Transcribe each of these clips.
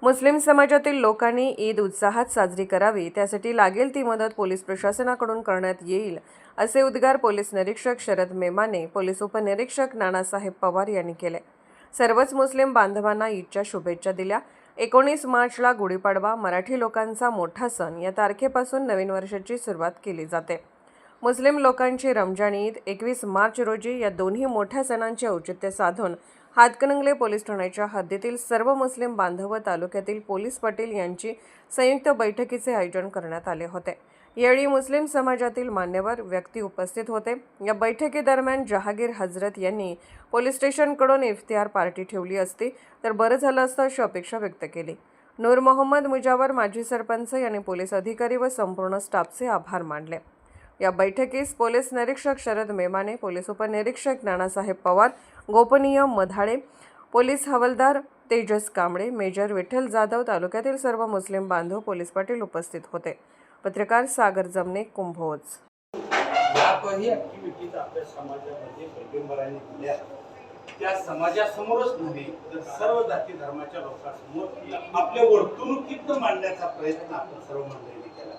मुस्लिम समाजातील लोकांनी ईद उत्साहात साजरी करावी, त्यासाठी लागेल ती मदत पोलीस प्रशासनाकडून करण्यात येईल, असे उद्गार पोलीस निरीक्षक शरद मेमाने, पोलीस उपनिरीक्षक नानासाहेब पवार यांनी केले. सर्वच मुस्लिम बांधवांना ईदच्या शुभेच्छा दिल्या. 19 मार्चला गुढीपाडवा, मराठी लोकांचा मोठा सण. या तारखेपासून नवीन वर्षाची सुरुवात केली जाते. मुस्लिम लोकांची रमजान ईद 21 मार्च रोजी. या दोन्ही मोठ्या सणांचे औचित्य साधून हातकणंगले पोलीस ठाण्याच्या हद्दीतील सर्व मुस्लिम बांधव व तालुक्यातील पोलीस पाटील यांची संयुक्त बैठकीचे आयोजन करण्यात आले होते. यावेळी मुस्लिम समाजातील मान्यवर व्यक्ती उपस्थित होते. या बैठकीदरम्यान जहागीर हजरत यांनी पोलीस स्टेशनकडून इफ्तियार पार्टी ठेवली असती तर बरं झालं असतं, अशी अपेक्षा व्यक्त केली. नूर मोहम्मद मुजावर, माजी सरपंच, यांनी पोलीस अधिकारी व संपूर्ण स्टाफचे आभार मानले. या बैठकीस पोलीस निरीक्षक शरद मेमाने, पोलीस उपनिरीक्षक नानासाहेब पवार, गोपनीय मधाळे, पोलीस हवालदार तेजस कांबळे, मेजर विठ्ठल जाधव, तालुक्यातील सर्व मुस्लिम बांधव, पोलीस पाटील उपस्थित होते. पत्रकार सागर जमने, कुंभोज. याही ऍक्टिव्हिटीज आपल्या समाजामध्ये पैगंबरांनी दिल्या, त्या समाजासमोरच नव्हे तर सर्व जाती धर्माच्या लोकांसमोर आपल्या वर्तणुकीत मांडण्याचा प्रयत्न आपण सर्व मंडळींनी केला.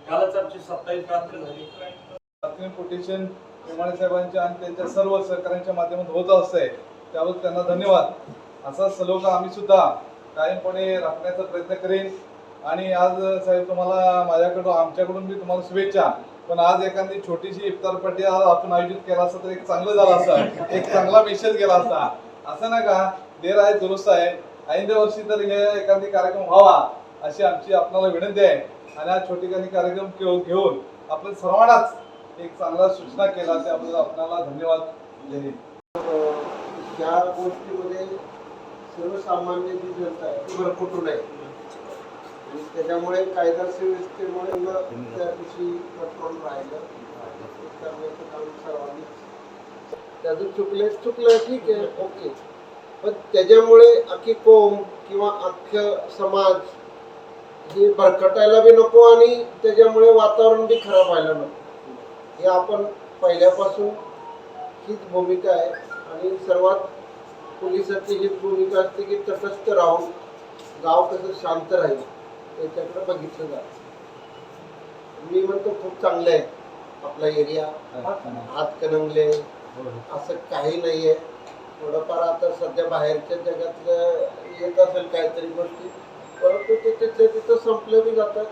कालच आमची 27 रात्र झाली. कोटेशन मेमाने साहेबांच्या आणि त्यांच्या सर्व सहकार्यांच्या माध्यमातून होत असते, त्याबद्दल त्यांना धन्यवाद. असा सलोखा आम्ही सुद्धा कायमपणे राखण्याचा प्रयत्न करेन. आणि आज साहेब तुम्हाला माझ्याकडून, आमच्याकडून मी तुम्हाला शुभेच्छा. पण आज एखादी छोटीशी इफ्तार पार्टी आपण आयोजित केला असता तर एक चांगलं झालं असतं, एक चांगला मेसेज गेला असता. असं ना का, देर आहे दुरुस्त आहे, आइंद्या वर्षी तर हे एखादी कार्यक्रम व्हावा अशी आमची आपल्याला विनंती आहे. आणि हा छोटीखानी कार्यक्रम घेऊन आपण सर्वांनाच एक चांगला सूचना केला, त्याबद्दल आपल्याला धन्यवाद. जय हिंद. या गोष्टीमध्ये सर्वसामान्य जी जनता आहे ती भरकटून आहे आणि त्याच्यामुळे कायदा सुव्यवस्थेमुळे त्या दिवशी कंट्रोल राहिलं करण्याचं काम सर्वांनी. त्याचं चुकलं ठीक आहे, ओके. पण त्याच्यामुळे अख्खी कौम किंवा अख्खं समाज हे भरकटायला बी नको आणि त्याच्यामुळे वातावरण बी खराब व्हायला नको. हे आपण पहिल्यापासून हीच भूमिका आहे. आणि सर्वात पोलिसाची हीच भूमिका असते की तटस्थ राहून गाव कसं शांत राहील त्याच्याकडे बघितलं जातं. मी म्हणतो खूप चांगलं आहे आपला एरिया, हातकणंगले. असं काही नाही आहे. थोडंफार आता सध्या बाहेरच्या जगातलं येत असेल काहीतरी गोष्टी, परंतु तिथं संपलं बी जातात.